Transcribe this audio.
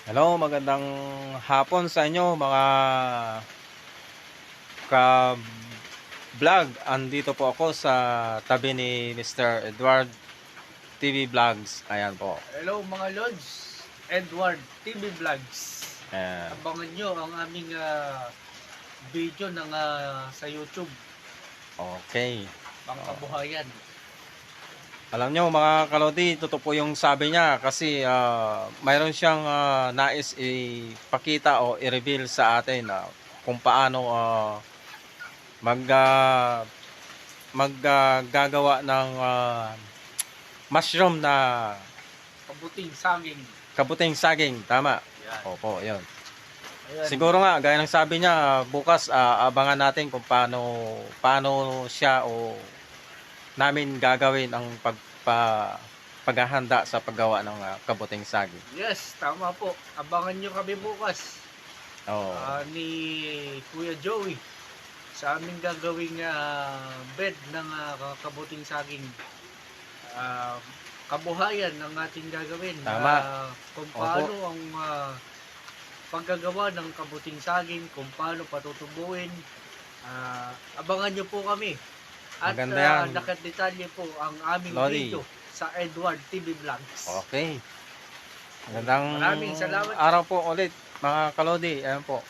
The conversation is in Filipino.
Hello, magandang hapon sa inyo mga ka-vlog. Andito po ako sa tabi ni Mr. Edward TV Vlogs. Ayan po. Hello mga Lods, Edward TV Vlogs. Ayan. Abangan nyo ang aming video sa YouTube, Okay. pangkabuhayan. Alam nyo mga kalodi, totoo po yung sabi niya kasi mayroon siyang nais ipakita o i-reveal sa atin kung paano maggagawa ng mushroom na Kabuting saging. kabuting saging. Tama. Yan. Opo, yun. Ayan. Siguro nga, gaya ng sabi niya, bukas abangan natin kung paano siya o namin gagawin ang paghahanda sa paggawa ng kabuting saging. Yes, tama po. Abangan nyo kami bukas Oh. ni Kuya Joey sa aming gagawing bed ng kabuting saging. Kabuhayan ang ating gagawin. Tama. Kung paano ang paggagawa ng kabuting saging, kung paano patutubuin. Abangan nyo po kami. At Maganda yan. nakadetalye po ang aming Lodi. video sa Edward TV Vlogs. Okay. Magandang Maraming salamat. araw po ulit mga kalodi. Ayan po.